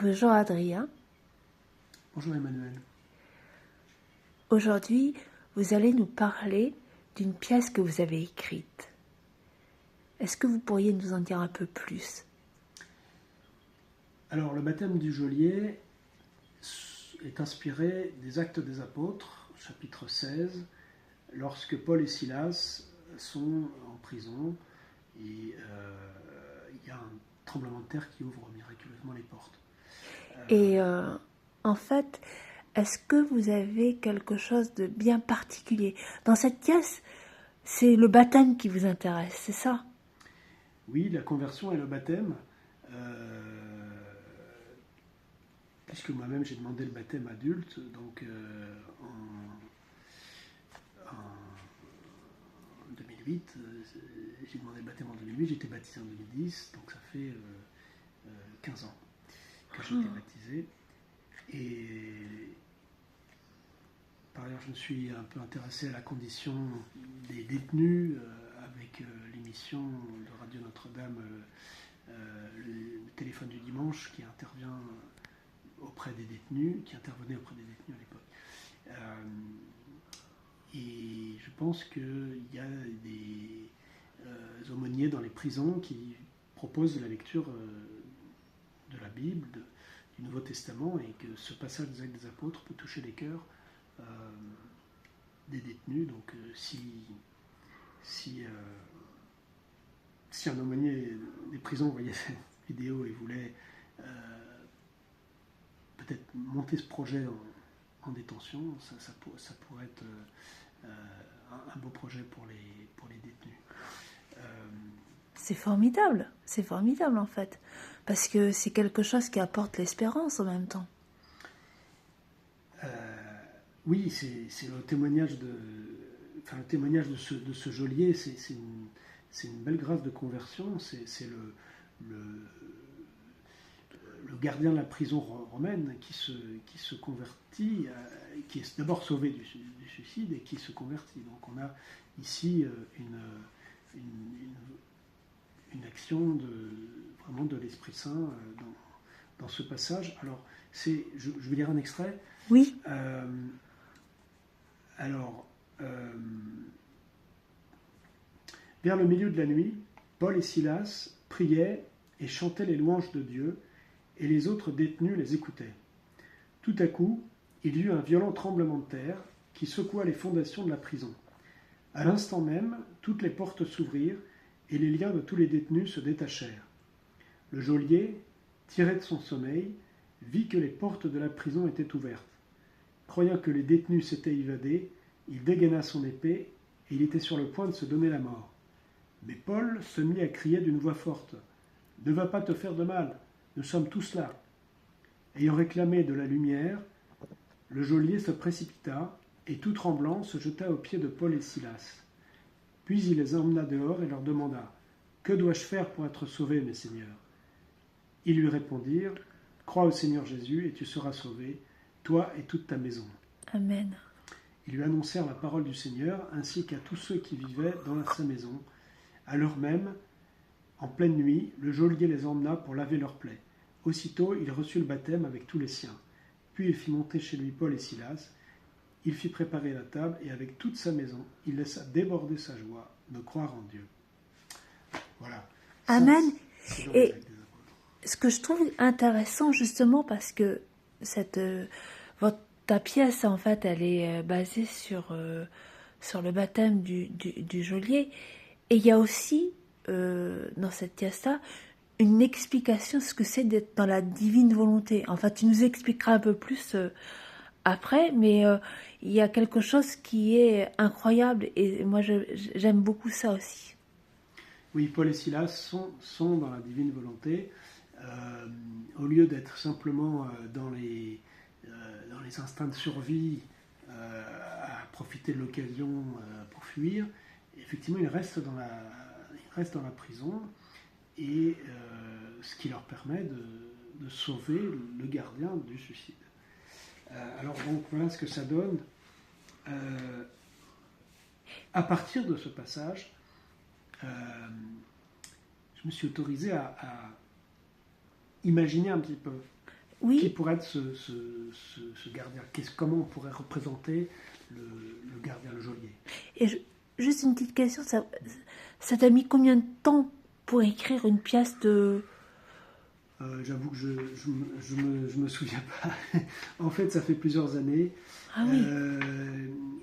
Bonjour Adrien. Bonjour Emmanuel. Aujourd'hui, vous allez nous parler d'une pièce que vous avez écrite. Est-ce que vous pourriez nous en dire un peu plus? Alors, le baptême du geôlier est inspiré des Actes des Apôtres, chapitre 16, lorsque Paul et Silas sont en prison et il y a un tremblement de terre qui ouvre miraculeusement les portes. Et en fait, est-ce que vous avez quelque chose de bien particulier? Dans cette pièce, c'est le baptême qui vous intéresse, c'est ça? Oui, la conversion et le baptême, puisque moi-même j'ai demandé le baptême adulte, donc en 2008, j'ai demandé le baptême en 2008, j'ai été baptisé en 2010, donc ça fait 15 ans que j'ai été baptisé. Et par ailleurs, je me suis un peu intéressé à la condition des détenus avec l'émission de Radio Notre-Dame, le téléphone du dimanche, qui intervient auprès des détenus, qui intervenait auprès des détenus à l'époque. Et je pense qu'il y a des aumôniers dans les prisons qui proposent la lecture de la Bible, du Nouveau Testament, et que ce passage des Actes des Apôtres peut toucher les cœurs des détenus. Donc si un aumônier des prisons voyait cette vidéo et voulait peut-être monter ce projet en détention, ça pourrait être un beau projet pour les détenus. C'est formidable en fait, parce que c'est quelque chose qui apporte l'espérance en même temps. Oui, c'est le témoignage de ce geôlier, c'est une belle grâce de conversion, c'est le gardien de la prison romaine qui se convertit, qui est d'abord sauvé du suicide et qui se convertit. Donc on a ici une action vraiment de l'Esprit Saint dans ce passage. Alors, je vais lire un extrait. Oui. Vers le milieu de la nuit, Paul et Silas priaient et chantaient les louanges de Dieu, et les autres détenus les écoutaient. Tout à coup, il y eut un violent tremblement de terre qui secoua les fondations de la prison. À l'instant même, toutes les portes s'ouvrirent et les liens de tous les détenus se détachèrent. Le geôlier, tiré de son sommeil, vit que les portes de la prison étaient ouvertes. Croyant que les détenus s'étaient évadés, il dégaina son épée et il était sur le point de se donner la mort. Mais Paul se mit à crier d'une voix forte « Ne va pas te faire de mal, nous sommes tous là !» Ayant réclamé de la lumière, le geôlier se précipita et, tout tremblant, se jeta aux pieds de Paul et Silas. Puis il les emmena dehors et leur demanda « Que dois-je faire pour être sauvé, mes seigneurs ?» Ils lui répondirent « Crois au Seigneur Jésus et tu seras sauvé, toi et toute ta maison. » Amen. Ils lui annoncèrent la parole du Seigneur ainsi qu'à tous ceux qui vivaient dans sa maison. À l'heure même, en pleine nuit, le geôlier les emmena pour laver leurs plaies. Aussitôt, il reçut le baptême avec tous les siens. Puis il fit monter chez lui Paul et Silas. Il fit préparer la table et avec toute sa maison, il laissa déborder sa joie de croire en Dieu. Voilà. Amen. Et ce que je trouve intéressant justement parce que ta pièce en fait elle est basée sur le baptême du geôlier, et il y a aussi dans cette pièce-là une explication de ce que c'est d'être dans la divine volonté. Enfin, tu nous expliqueras un peu plus après, mais il y a quelque chose qui est incroyable et moi j'aime beaucoup ça aussi. Oui, Paul et Silas sont dans la divine volonté. Au lieu d'être simplement dans les instincts de survie, à profiter de l'occasion pour fuir, effectivement, ils restent dans la prison, et ce qui leur permet de sauver le gardien du suicide. Alors donc voilà ce que ça donne. À partir de ce passage, je me suis autorisé à imaginer un petit peu. Qui Oui, pourrait être ce gardien? Comment on pourrait représenter le gardien, le geôlier? et juste une petite question, ça t'a mis combien de temps pour écrire une pièce de... J'avoue que je me souviens pas. En fait, ça fait plusieurs années. Ah oui,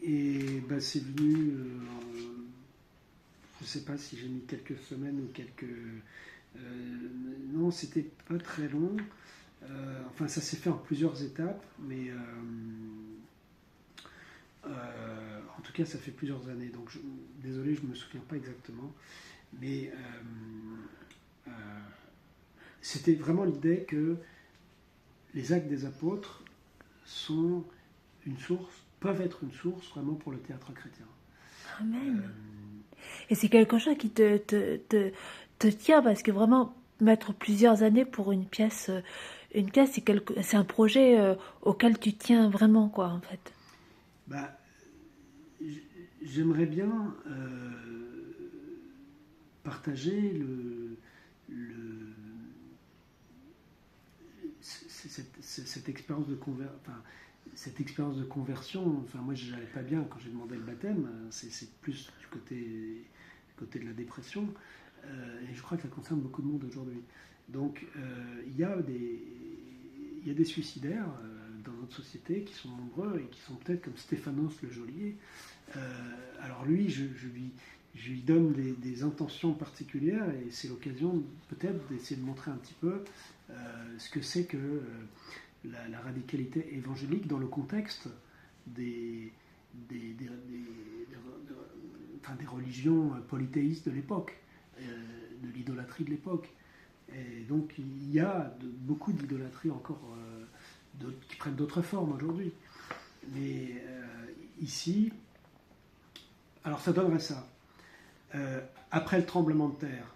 Et ben, c'est venu. Je sais pas si j'ai mis quelques semaines ou quelques. Non, c'était pas très long. Enfin, ça s'est fait en plusieurs étapes, mais en tout cas, ça fait plusieurs années. Donc, désolé, je me souviens pas exactement. Mais euh, c'était vraiment l'idée que les actes des apôtres sont une source, peuvent être une source vraiment pour le théâtre chrétien. Euh, amen. Et c'est quelque chose qui te tient parce que vraiment mettre plusieurs années pour une pièce, c'est un projet auquel tu tiens vraiment, quoi, en fait. bah, j'aimerais bien partager cette expérience cette expérience de conversion. Enfin, moi, je n'allais pas bien quand j'ai demandé le baptême. C'est plus du côté de la dépression. Et je crois que ça concerne beaucoup de monde aujourd'hui. Donc, il y a des suicidaires dans notre société qui sont nombreux et qui sont peut-être comme Stéphanos le geôlier. Alors lui, je lui donne des intentions particulières et c'est l'occasion peut-être d'essayer de montrer un petit peu ce que c'est que la radicalité évangélique dans le contexte des, des religions polythéistes de l'époque, de l'idolâtrie de l'époque. Et donc il y a beaucoup d'idolâtrie encore qui prennent d'autres formes aujourd'hui. Mais ici, alors ça donnerait ça. Après le tremblement de terre,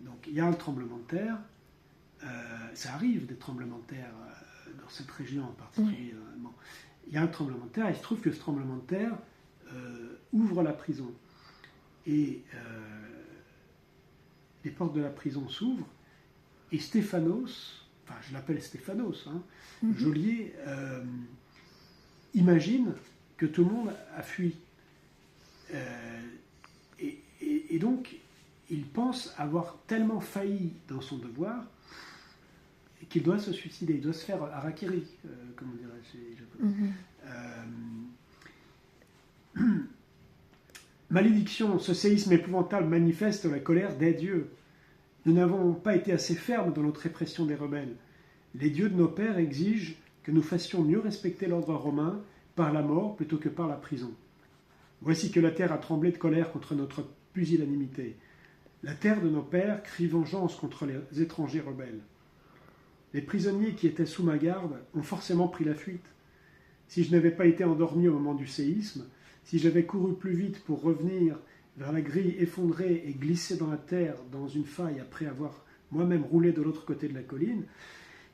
donc il y a un tremblement de terre, ça arrive des tremblements de terre dans cette région en particulier. Oui. Bon. Il y a un tremblement de terre, et il se trouve que ce tremblement de terre ouvre la prison. Et les portes de la prison s'ouvrent, et Stéphanos, enfin je l'appelle Stéphanos, hein, Mhm. geôlier, imagine que tout le monde a fui. Et donc, il pense avoir tellement failli dans son devoir qu'il doit se suicider, il doit se faire harakiri, comme on dirait chez les Japonais. Mhm. Malédiction, ce séisme épouvantable manifeste la colère des dieux. Nous n'avons pas été assez fermes dans notre répression des rebelles. Les dieux de nos pères exigent que nous fassions mieux respecter l'ordre romain par la mort plutôt que par la prison. Voici que la terre a tremblé de colère contre notre pusillanimité. La terre de nos pères crie vengeance contre les étrangers rebelles. Les prisonniers qui étaient sous ma garde ont forcément pris la fuite. Si je n'avais pas été endormi au moment du séisme, si j'avais couru plus vite pour revenir vers la grille effondrée et glisser dans la terre dans une faille après avoir moi-même roulé de l'autre côté de la colline,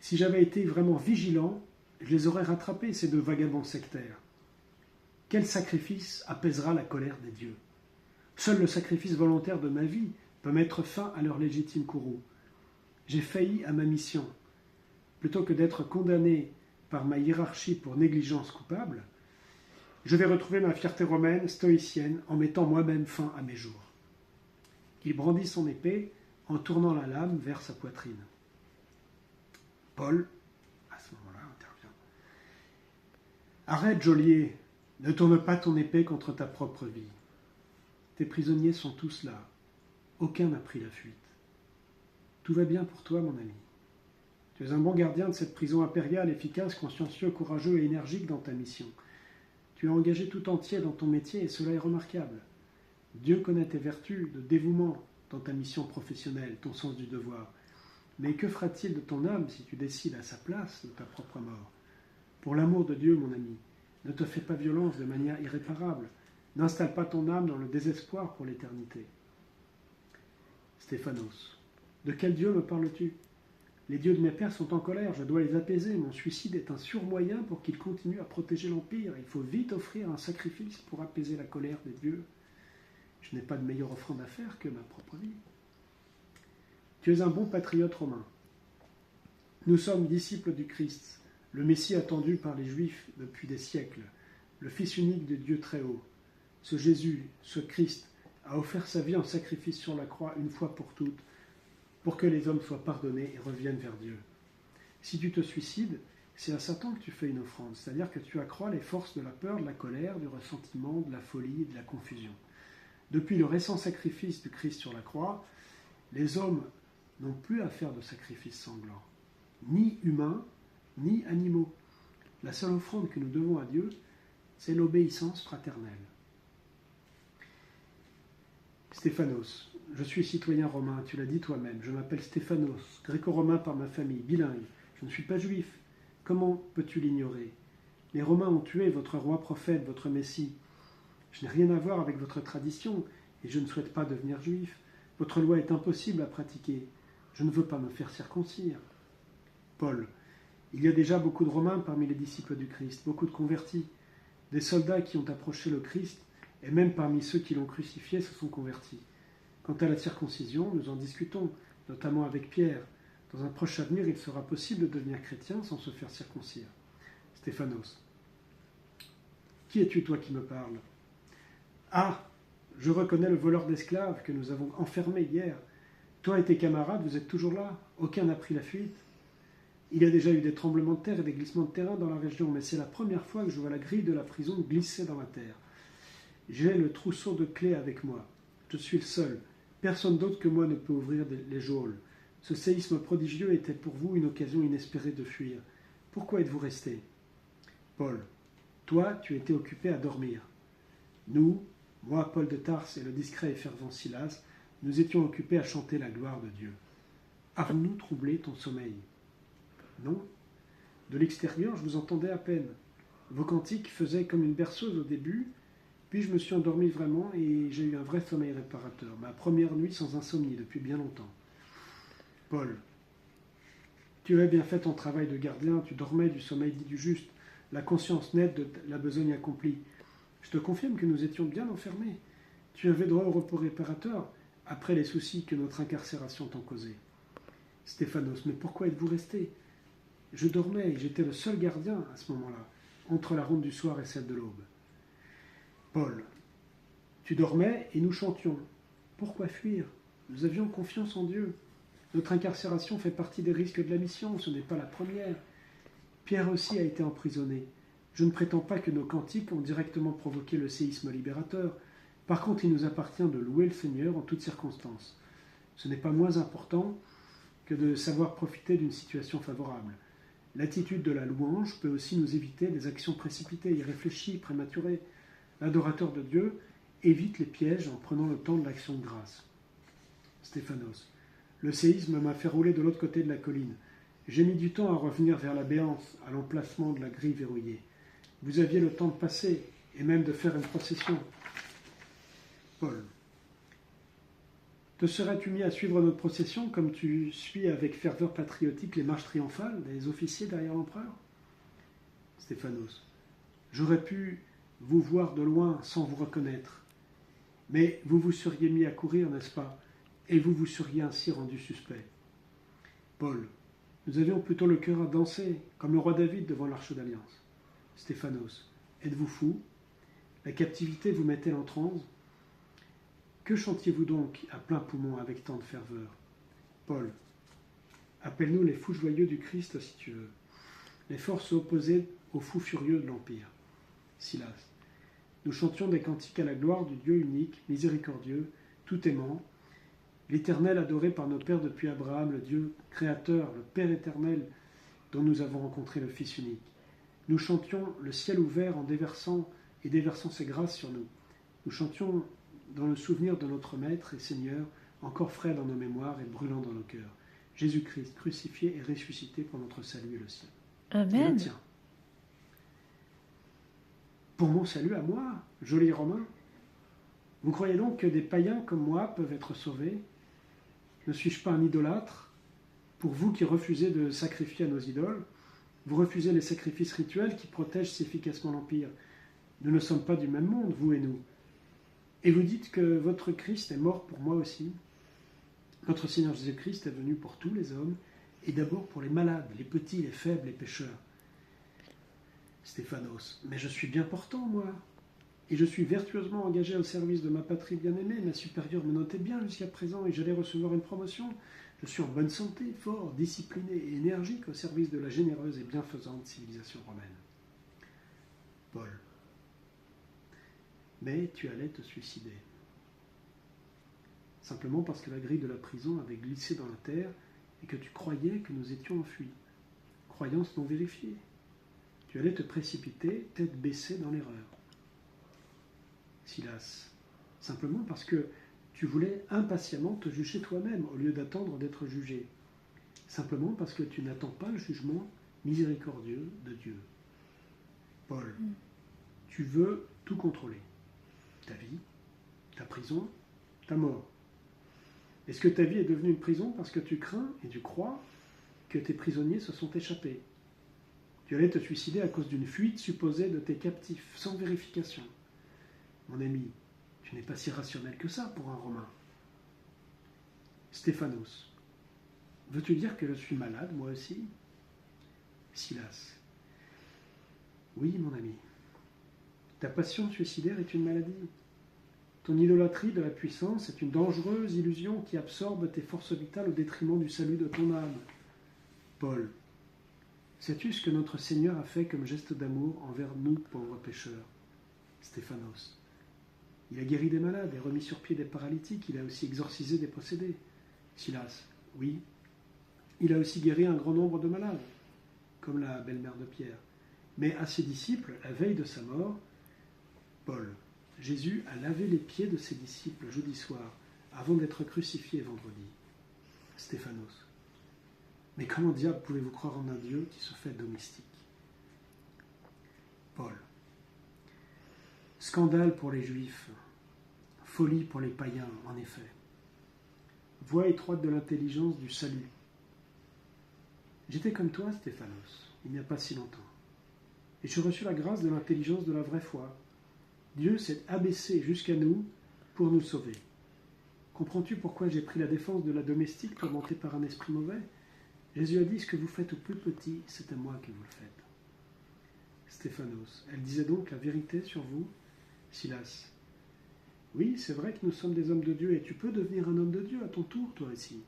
si j'avais été vraiment vigilant, je les aurais rattrapés, ces deux vagabonds sectaires. Quel sacrifice apaisera la colère des dieux? Seul le sacrifice volontaire de ma vie peut mettre fin à leur légitime courroux. J'ai failli à ma mission. Plutôt que d'être condamné par ma hiérarchie pour négligence coupable, je vais retrouver ma fierté romaine stoïcienne en mettant moi-même fin à mes jours. Il brandit son épée en tournant la lame vers sa poitrine. Paul, à ce moment-là, intervient. Arrête, geôlier, ne tourne pas ton épée contre ta propre vie. Tes prisonniers sont tous là. Aucun n'a pris la fuite. Tout va bien pour toi, mon ami. Tu es un bon gardien de cette prison impériale, efficace, consciencieux, courageux et énergique dans ta mission. Tu es engagé tout entier dans ton métier et cela est remarquable. Dieu connaît tes vertus de dévouement dans ta mission professionnelle, ton sens du devoir. Mais que fera-t-il de ton âme si tu décides à sa place de ta propre mort? Pour l'amour de Dieu, mon ami, ne te fais pas violence de manière irréparable. N'installe pas ton âme dans le désespoir pour l'éternité. Stéphanos. De quel Dieu me parles-tu? Les dieux de mes pères sont en colère, je dois les apaiser. Mon suicide est un surmoyen pour qu'ils continuent à protéger l'Empire. Il faut vite offrir un sacrifice pour apaiser la colère des dieux. Je n'ai pas de meilleure offrande à faire que ma propre vie. Tu es un bon patriote romain. Nous sommes disciples du Christ, le Messie attendu par les Juifs depuis des siècles, le Fils unique de Dieu très haut. Ce Jésus, ce Christ, a offert sa vie en sacrifice sur la croix une fois pour toutes, pour que les hommes soient pardonnés et reviennent vers Dieu. Si tu te suicides, c'est à Satan que tu fais une offrande, c'est-à-dire que tu accrois les forces de la peur, de la colère, du ressentiment, de la folie et de la confusion. Depuis le récent sacrifice du Christ sur la croix, les hommes n'ont plus à faire de sacrifices sanglants, ni humains, ni animaux. La seule offrande que nous devons à Dieu, c'est l'obéissance fraternelle. Stéphanos, je suis citoyen romain, tu l'as dit toi-même, je m'appelle Stéphanos, gréco-romain par ma famille, bilingue, je ne suis pas juif. Comment peux-tu l'ignorer? Les Romains ont tué votre roi prophète, votre Messie. Je n'ai rien à voir avec votre tradition, et je ne souhaite pas devenir juif. Votre loi est impossible à pratiquer. Je ne veux pas me faire circoncire. Paul, il y a déjà beaucoup de Romains parmi les disciples du Christ, beaucoup de convertis, des soldats qui ont approché le Christ, et même parmi ceux qui l'ont crucifié se sont convertis. Quant à la circoncision, nous en discutons, notamment avec Pierre. Dans un proche avenir, il sera possible de devenir chrétien sans se faire circoncire. Stéphanos, qui es-tu toi qui me parles? Ah, je reconnais le voleur d'esclaves que nous avons enfermé hier. Toi et tes camarades, vous êtes toujours là. Aucun n'a pris la fuite. Il y a déjà eu des tremblements de terre et des glissements de terrain dans la région, mais c'est la première fois que je vois la grille de la prison glisser dans la terre. J'ai le trousseau de clés avec moi. Je suis le seul. Personne d'autre que moi ne peut ouvrir les geôles. Ce séisme prodigieux était pour vous une occasion inespérée de fuir. Pourquoi êtes-vous resté? Paul, toi, tu étais occupé à dormir. Nous, moi, Paul de Tarse et le discret et fervent Silas, nous étions occupés à chanter la gloire de Dieu. Avons-nous troublé ton sommeil? Non. De l'extérieur, je vous entendais à peine. Vos cantiques faisaient comme une berceuse au début, puis je me suis endormi vraiment et j'ai eu un vrai sommeil réparateur. Ma première nuit sans insomnie depuis bien longtemps. Paul, tu avais bien fait ton travail de gardien, tu dormais du sommeil dit du juste, la conscience nette de la besogne accomplie. Je te confirme que nous étions bien enfermés. Tu avais droit au repos réparateur, après les soucis que notre incarcération t'en causait. Stéphanos, mais pourquoi êtes-vous resté? Je dormais et j'étais le seul gardien à ce moment-là, entre la ronde du soir et celle de l'aube. Paul, tu dormais et nous chantions. Pourquoi fuir? Nous avions confiance en Dieu. Notre incarcération fait partie des risques de la mission, ce n'est pas la première. Pierre aussi a été emprisonné. Je ne prétends pas que nos cantiques ont directement provoqué le séisme libérateur. Par contre, il nous appartient de louer le Seigneur en toutes circonstances. Ce n'est pas moins important que de savoir profiter d'une situation favorable. L'attitude de la louange peut aussi nous éviter des actions précipitées, irréfléchies, prématurées. L'adorateur de Dieu évite les pièges en prenant le temps de l'action de grâce. Stéphanos, le séisme m'a fait rouler de l'autre côté de la colline. J'ai mis du temps à revenir vers la béance, à l'emplacement de la grille verrouillée. Vous aviez le temps de passer, et même de faire une procession. Paul, te serais-tu mis à suivre notre procession comme tu suis avec ferveur patriotique les marches triomphales des officiers derrière l'empereur? Stéphanos, j'aurais pu vous voir de loin sans vous reconnaître. Mais vous vous seriez mis à courir, n'est-ce pas? Et vous vous seriez ainsi rendu suspect. Paul, nous avions plutôt le cœur à danser, comme le roi David devant l'arche d'alliance. Stéphanos, êtes-vous fou? La captivité vous met-elle en transe? Que chantiez-vous donc à plein poumon avec tant de ferveur? Paul, appelle-nous les fous joyeux du Christ si tu veux, les forces opposées aux fous furieux de l'Empire. Silas, nous chantions des cantiques à la gloire du Dieu unique, miséricordieux, tout aimant, l'Éternel adoré par nos pères depuis Abraham, le Dieu créateur, le Père éternel dont nous avons rencontré le Fils unique. Nous chantions le ciel ouvert en déversant ses grâces sur nous. Nous chantions dans le souvenir de notre Maître et Seigneur, encore frais dans nos mémoires et brûlant dans nos cœurs. Jésus-Christ, crucifié et ressuscité pour notre salut et le sien. Amen. Et le tien. Pour mon salut à moi, joli Romain. Vous croyez donc que des païens comme moi peuvent être sauvés? Ne suis-je pas un idolâtre? Pour vous qui refusez de sacrifier à nos idoles, vous refusez les sacrifices rituels qui protègent si efficacement l'Empire. Nous ne sommes pas du même monde, vous et nous. Et vous dites que votre Christ est mort pour moi aussi. Notre Seigneur Jésus-Christ est venu pour tous les hommes, et d'abord pour les malades, les petits, les faibles, les pécheurs. Stéphanos, mais je suis bien portant, moi, et je suis vertueusement engagé au service de ma patrie bien-aimée. Ma supérieure me notait bien jusqu'à présent et j'allais recevoir une promotion. Je suis en bonne santé, fort, discipliné et énergique au service de la généreuse et bienfaisante civilisation romaine. Paul. Mais tu allais te suicider. Simplement parce que la grille de la prison avait glissé dans la terre et que tu croyais que nous étions enfuis. Croyance non vérifiée. Tu allais te précipiter, tête baissée dans l'erreur. Silas, simplement parce que tu voulais impatiemment te juger toi-même au lieu d'attendre d'être jugé. Simplement parce que tu n'attends pas le jugement miséricordieux de Dieu. Paul, tu veux tout contrôler. Ta vie, ta prison, ta mort. Est-ce que ta vie est devenue une prison parce que tu crains et tu crois que tes prisonniers se sont échappés? Tu allais te suicider à cause d'une fuite supposée de tes captifs, sans vérification. Mon ami, tu n'es pas si rationnel que ça pour un Romain. Stéphanos, veux-tu dire que je suis malade, moi aussi? Silas, oui, mon ami. Ta passion suicidaire est une maladie. Ton idolâtrie de la puissance est une dangereuse illusion qui absorbe tes forces vitales au détriment du salut de ton âme. Paul, sais-tu ce que notre Seigneur a fait comme geste d'amour envers nous, pauvres pécheurs? Stéphanos, il a guéri des malades et remis sur pied des paralytiques, il a aussi exorcisé des possédés. Silas, oui, il a aussi guéri un grand nombre de malades, comme la belle-mère de Pierre. Mais à ses disciples, la veille de sa mort, Paul, Jésus a lavé les pieds de ses disciples jeudi soir, avant d'être crucifié vendredi. Stéphanos, mais comment diable pouvez-vous croire en un Dieu qui se fait domestique? Paul, scandale pour les Juifs, folie pour les païens, en effet. Voie étroite de l'intelligence du salut. J'étais comme toi, Stéphanos, il n'y a pas si longtemps. Et j'ai reçu la grâce de l'intelligence de la vraie foi. Dieu s'est abaissé jusqu'à nous pour nous sauver. Comprends-tu pourquoi j'ai pris la défense de la domestique tourmentée par un esprit mauvais? Jésus a dit, ce que vous faites au plus petit, c'est à moi que vous le faites. Stéphanos, elle disait donc la vérité sur vous? Silas, oui, c'est vrai que nous sommes des hommes de Dieu et tu peux devenir un homme de Dieu à ton tour, toi aussi.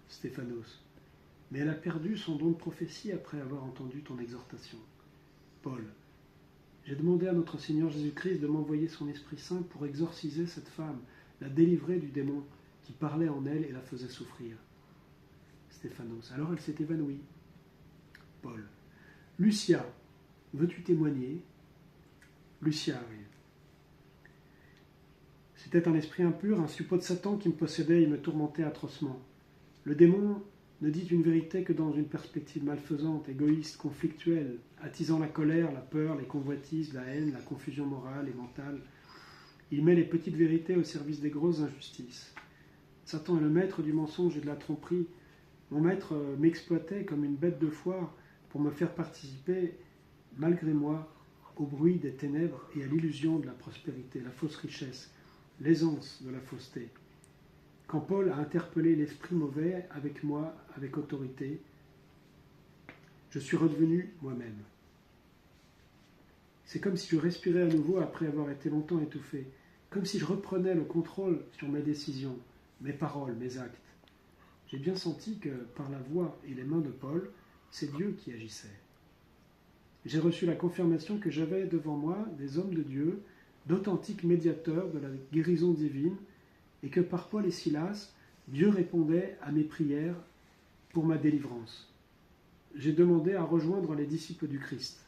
Stéphanos, mais elle a perdu son don de prophétie après avoir entendu ton exhortation. Paul, j'ai demandé à notre Seigneur Jésus-Christ de m'envoyer son Esprit Saint pour exorciser cette femme, la délivrer du démon qui parlait en elle et la faisait souffrir. Stéphanos, alors elle s'est évanouie. Paul, Lucia, veux-tu témoigner? Lucia, oui. C'était un esprit impur, un suppôt de Satan qui me possédait et me tourmentait atrocement. Le démon ne dit une vérité que dans une perspective malfaisante, égoïste, conflictuelle, attisant la colère, la peur, les convoitises, la haine, la confusion morale et mentale. Il met les petites vérités au service des grosses injustices. Satan est le maître du mensonge et de la tromperie. Mon maître m'exploitait comme une bête de foire pour me faire participer, malgré moi, au bruit des ténèbres et à l'illusion de la prospérité, la fausse richesse, l'aisance de la fausseté. Quand Paul a interpellé l'esprit mauvais avec moi, avec autorité, je suis redevenu moi-même. C'est comme si je respirais à nouveau après avoir été longtemps étouffé, comme si je reprenais le contrôle sur mes décisions, mes paroles, mes actes. J'ai bien senti que, par la voix et les mains de Paul, c'est Dieu qui agissait. J'ai reçu la confirmation que j'avais devant moi des hommes de Dieu, d'authentiques médiateurs de la guérison divine, et que par Paul et Silas, Dieu répondait à mes prières pour ma délivrance. J'ai demandé à rejoindre les disciples du Christ.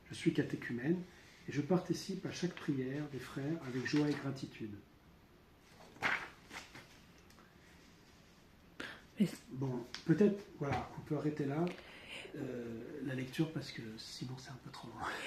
Je suis catéchumène et je participe à chaque prière des frères avec joie et gratitude. Bon, peut-être, voilà, on peut arrêter là la lecture parce que sinon c'est un peu trop long.